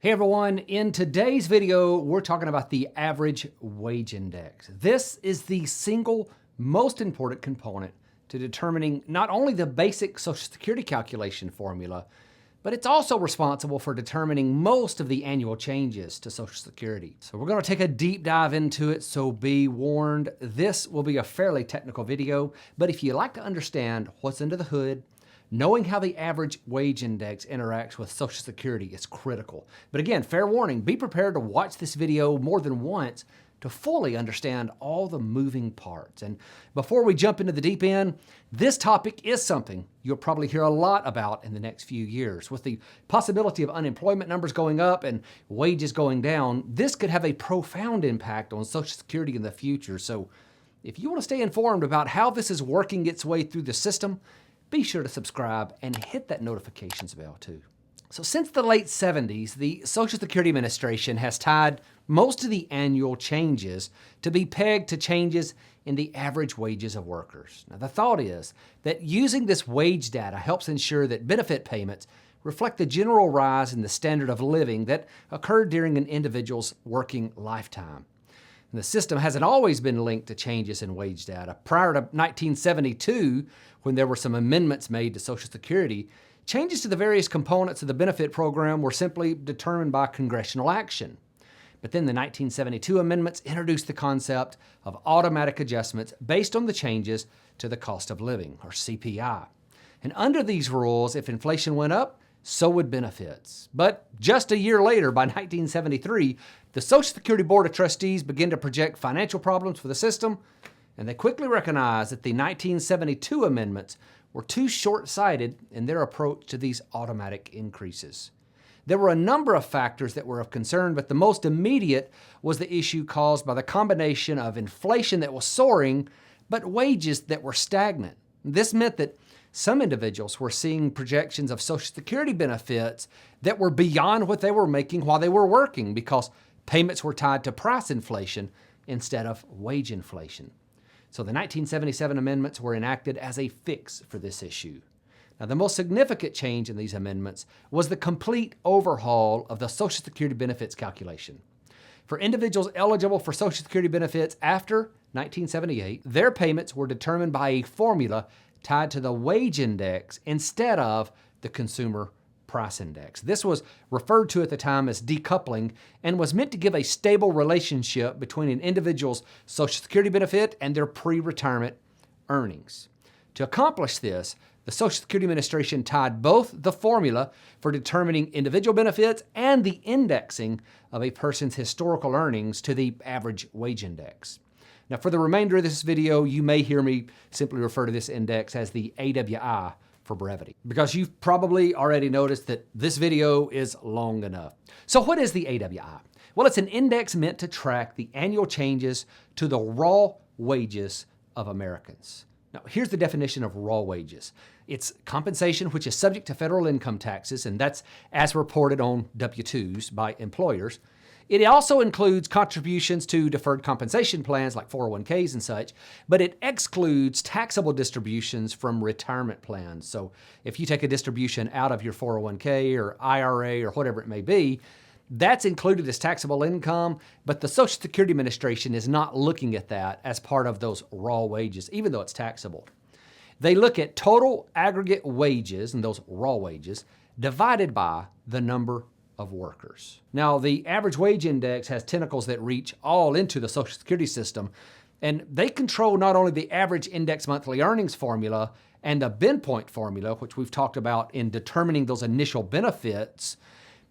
Hey everyone, in today's video, we're talking about the average wage index. This is the single most important component to determining not only the basic Social Security calculation formula, but it's also responsible for determining most of the annual changes to Social Security. So we're gonna take a deep dive into it, so be warned. This will be a fairly technical video, but if you like to understand what's under the hood, knowing how the average wage index interacts with Social Security is critical. But again, fair warning, be prepared to watch this video more than once to fully understand all the moving parts. And before we jump into the deep end, this topic is something you'll probably hear a lot about in the next few years. With the possibility of unemployment numbers going up and wages going down, this could have a profound impact on Social Security in the future. So if you want to stay informed about how this is working its way through the system, be sure to subscribe and hit that notifications bell too. So since the late 70s, the Social Security Administration has tied most of the annual changes to be pegged to changes in the average wages of workers. Now the thought is that using this wage data helps ensure that benefit payments reflect the general rise in the standard of living that occurred during an individual's working lifetime. And the system hasn't always been linked to changes in wage data. Prior to 1972, when there were some amendments made to Social Security, changes to the various components of the benefit program were simply determined by congressional action. But then the 1972 amendments introduced the concept of automatic adjustments based on the changes to the cost of living, or CPI. And under these rules, if inflation went up, so would benefits. But just a year later, by 1973, the Social Security Board of Trustees began to project financial problems for the system, and they quickly recognized that the 1972 amendments were too short-sighted in their approach to these automatic increases. There were a number of factors that were of concern, but the most immediate was the issue caused by the combination of inflation that was soaring, but wages that were stagnant. This meant that some individuals were seeing projections of Social Security benefits that were beyond what they were making while they were working because payments were tied to price inflation instead of wage inflation. So the 1977 amendments were enacted as a fix for this issue. Now, the most significant change in these amendments was the complete overhaul of the Social Security benefits calculation. For individuals eligible for Social Security benefits after 1978, their payments were determined by a formula tied to the wage index instead of the consumer price index. This was referred to at the time as decoupling and was meant to give a stable relationship between an individual's Social Security benefit and their pre-retirement earnings. To accomplish this, the Social Security Administration tied both the formula for determining individual benefits and the indexing of a person's historical earnings to the average wage index. Now, for the remainder of this video, you may hear me simply refer to this index as the AWI for brevity, because you've probably already noticed that this video is long enough. So what is the AWI? Well, it's an index meant to track the annual changes to the raw wages of Americans. Now, here's the definition of raw wages. It's compensation which is subject to federal income taxes, and that's as reported on W-2s by employers. It also includes contributions to deferred compensation plans like 401ks and such, but it excludes taxable distributions from retirement plans. So if you take a distribution out of your 401k or IRA or whatever it may be, that's included as taxable income, but the Social Security Administration is not looking at that as part of those raw wages, even though it's taxable. They look at total aggregate wages, and those raw wages, divided by the number of workers. Now, the average wage index has tentacles that reach all into the Social Security system, and they control not only the average index monthly earnings formula and the bend point formula, which we've talked about in determining those initial benefits,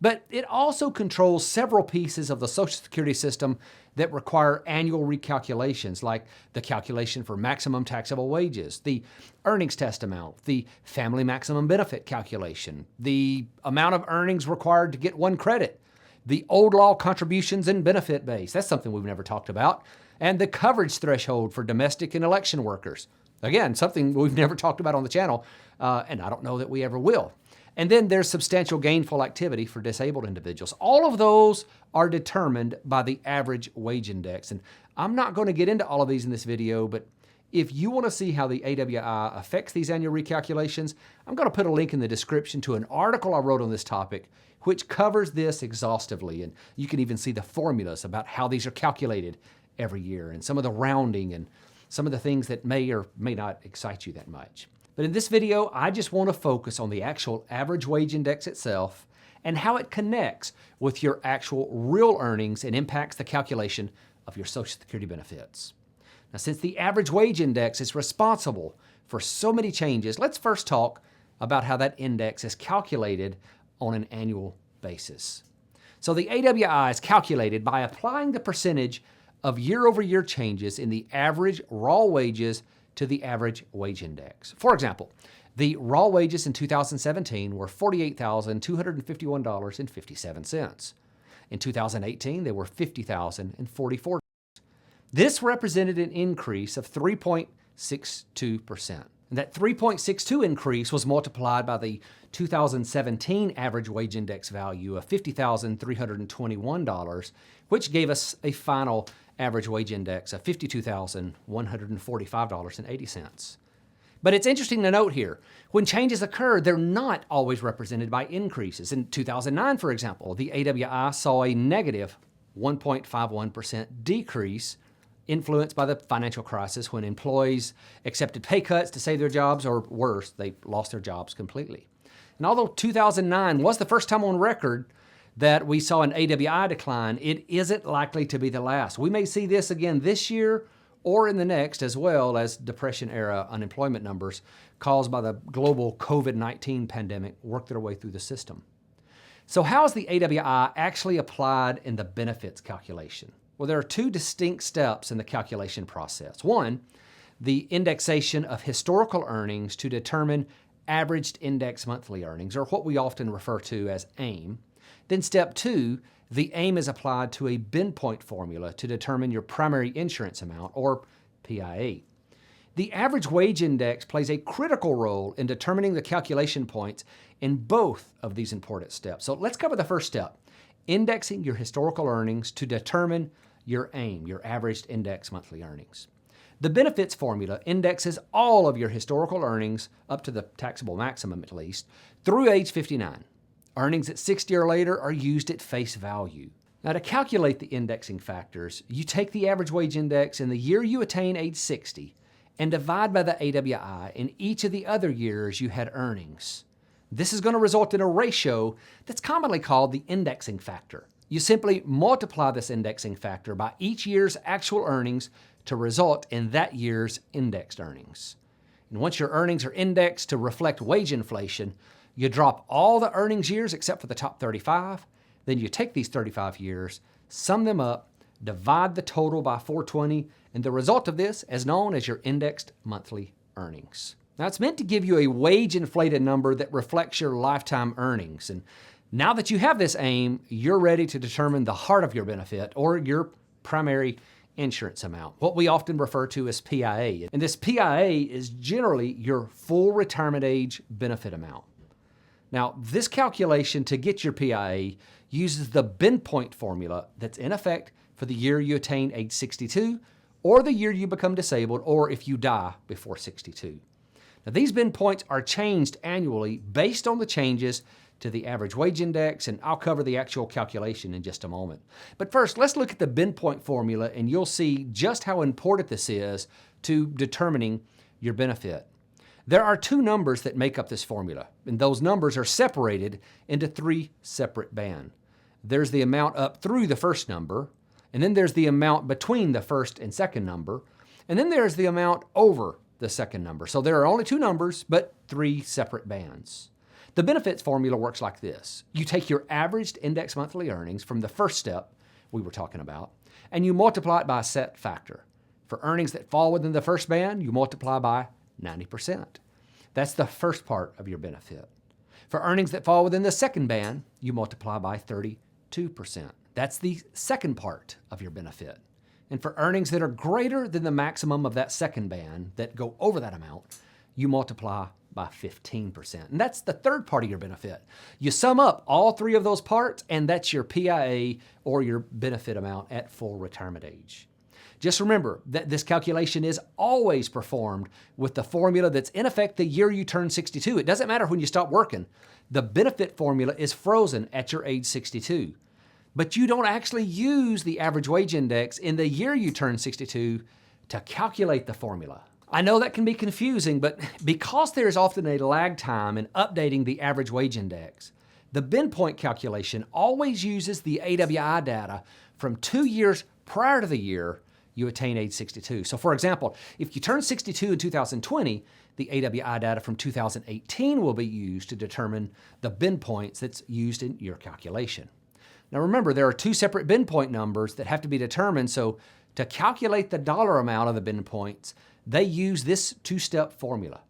but it also controls several pieces of the Social Security system that require annual recalculations, like the calculation for maximum taxable wages, the earnings test amount, the family maximum benefit calculation, the amount of earnings required to get one credit, the old law contributions and benefit base, that's something we've never talked about, and the coverage threshold for domestic and election workers. Again, something we've never talked about on the channel, and I don't know that we ever will. And then there's substantial gainful activity for disabled individuals. All of those are determined by the average wage index. And I'm not going to get into all of these in this video, but if you want to see how the AWI affects these annual recalculations, I'm going to put a link in the description to an article I wrote on this topic, which covers this exhaustively. And you can even see the formulas about how these are calculated every year and some of the rounding and some of the things that may or may not excite you that much. But in this video, I just want to focus on the actual average wage index itself and how it connects with your actual real earnings and impacts the calculation of your Social Security benefits. Now, since the average wage index is responsible for so many changes, let's first talk about how that index is calculated on an annual basis. So the AWI is calculated by applying the percentage of year-over-year changes in the average raw wages to the average wage index. For example, the raw wages in 2017 were $48,251.57. In 2018, they were $50,044. This represented an increase of 3.62%. And that 3.62 increase was multiplied by the 2017 average wage index value of $50,321, which gave us a final average wage index of $52,145.80. But it's interesting to note here, when changes occur, they're not always represented by increases. In 2009, for example, the AWI saw a negative 1.51% decrease influenced by the financial crisis when employees accepted pay cuts to save their jobs, or worse, they lost their jobs completely. And although 2009 was the first time on record that we saw an AWI decline, it isn't likely to be the last. We may see this again this year or in the next, as well as Depression-era unemployment numbers caused by the global COVID-19 pandemic work their way through the system. So how is the AWI actually applied in the benefits calculation? Well, there are two distinct steps in the calculation process. One, the indexation of historical earnings to determine averaged index monthly earnings, or what we often refer to as AIM. Then step two, the AIM is applied to a bin point formula to determine your primary insurance amount, or PIA. The average wage index plays a critical role in determining the calculation points in both of these important steps. So let's cover the first step, indexing your historical earnings to determine your AIM, your averaged index monthly earnings. The benefits formula indexes all of your historical earnings, up to the taxable maximum at least, through age 59. Earnings at 60 or later are used at face value. Now, to calculate the indexing factors, you take the average wage index in the year you attain age 60 and divide by the AWI in each of the other years you had earnings. This is going to result in a ratio that's commonly called the indexing factor. You simply multiply this indexing factor by each year's actual earnings to result in that year's indexed earnings. And once your earnings are indexed to reflect wage inflation, you drop all the earnings years except for the top 35. Then you take these 35 years, sum them up, divide the total by 420, and the result of this is known as your indexed monthly earnings. Now, it's meant to give you a wage-inflated number that reflects your lifetime earnings. And now that you have this AIM, you're ready to determine the heart of your benefit, or your primary insurance amount, what we often refer to as PIA. And this PIA is generally your full retirement age benefit amount. Now, this calculation to get your PIA uses the bin point formula that's in effect for the year you attain age 62, or the year you become disabled, or if you die before 62. Now, these bin points are changed annually based on the changes to the average wage index, and I'll cover the actual calculation in just a moment. But first, let's look at the bin point formula, and you'll see just how important this is to determining your benefit. There are two numbers that make up this formula, and those numbers are separated into three separate bands. There's the amount up through the first number, and then there's the amount between the first and second number, and then there's the amount over the second number. So there are only two numbers, but three separate bands. The benefits formula works like this. You take your averaged index monthly earnings from the first step we were talking about, and you multiply it by a set factor. For earnings that fall within the first band, you multiply by 90%. That's the first part of your benefit. For earnings that fall within the second band, you multiply by 32%. That's the second part of your benefit. And for earnings that are greater than the maximum of that second band, that go over that amount, you multiply by 15%. And that's the third part of your benefit. You sum up all three of those parts, and that's your PIA, or your benefit amount at full retirement age. Just remember that this calculation is always performed with the formula that's in effect the year you turn 62. It doesn't matter when you stop working. The benefit formula is frozen at your age 62. But you don't actually use the average wage index in the year you turn 62 to calculate the formula. I know that can be confusing, but because there's often a lag time in updating the average wage index, the bin point calculation always uses the AWI data from 2 years prior to the year you attain age 62. So for example, if you turn 62 in 2020, the AWI data from 2018 will be used to determine the bin points that's used in your calculation. Now remember, there are 2 separate bin point numbers that have to be determined, so to calculate the dollar amount of the bin points, they use this 2-step formula.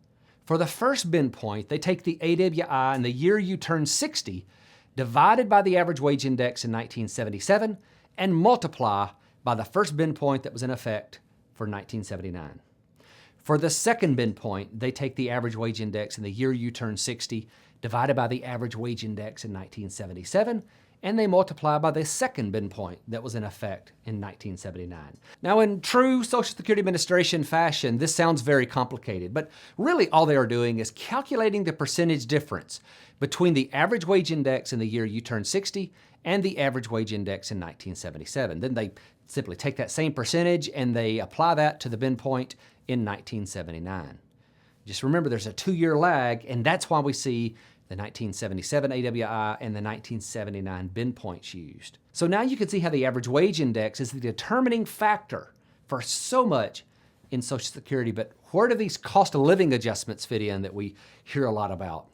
For the first bin point, they take the AWI in the year you turn 60, divided by the average wage index in 1977, and multiply by the first bin point that was in effect for 1979. For the second bin point, they take the average wage index in the year you turn 60, divided by the average wage index in 1977, and they multiply by the second bin point that was in effect in 1979. Now, in true Social Security Administration fashion, this sounds very complicated, but really all they are doing is calculating the percentage difference between the average wage index in the year you turn 60 and the average wage index in 1977. Then they simply take that same percentage and they apply that to the bin point in 1979. Just remember, there's a 2-year lag, and that's why we see the 1977 AWI and the 1979 bin points used. So now you can see how the average wage index is the determining factor for so much in Social Security, but where do these cost of living adjustments fit in that we hear a lot about?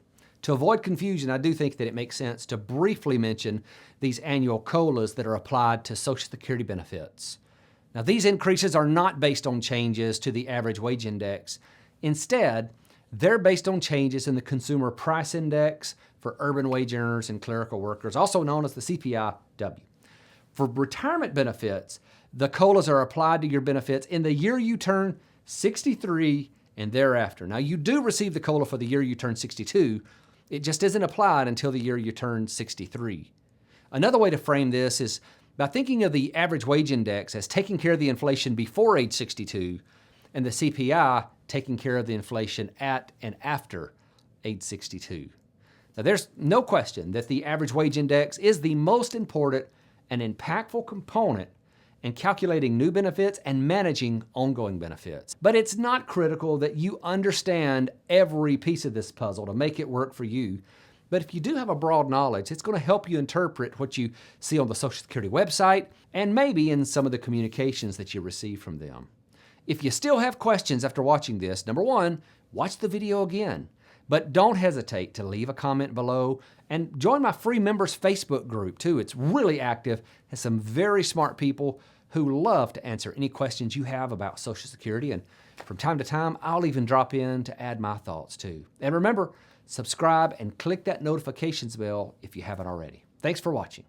To avoid confusion, I do think that it makes sense to briefly mention these annual COLAs that are applied to Social Security benefits. Now, these increases are not based on changes to the average wage index. Instead, they're based on changes in the Consumer Price Index for urban wage earners and clerical workers, also known as the CPI-W. For retirement benefits, the COLAs are applied to your benefits in the year you turn 63 and thereafter. Now, you do receive the COLA for the year you turn 62. It just isn't applied until the year you turn 63. Another way to frame this is by thinking of the average wage index as taking care of the inflation before age 62, and the CPI taking care of the inflation at and after age 62. Now, there's no question that the average wage index is the most important and impactful component in calculating new benefits and managing ongoing benefits. But it's not critical that you understand every piece of this puzzle to make it work for you. But if you do have a broad knowledge, it's going to help you interpret what you see on the Social Security website and maybe in some of the communications that you receive from them. If you still have questions after watching this, number one, watch the video again. But don't hesitate to leave a comment below and join my free members Facebook group too. It's really active, has some very smart people who love to answer any questions you have about Social Security. And from time to time, I'll even drop in to add my thoughts too. And remember, subscribe and click that notifications bell if you haven't already. Thanks for watching.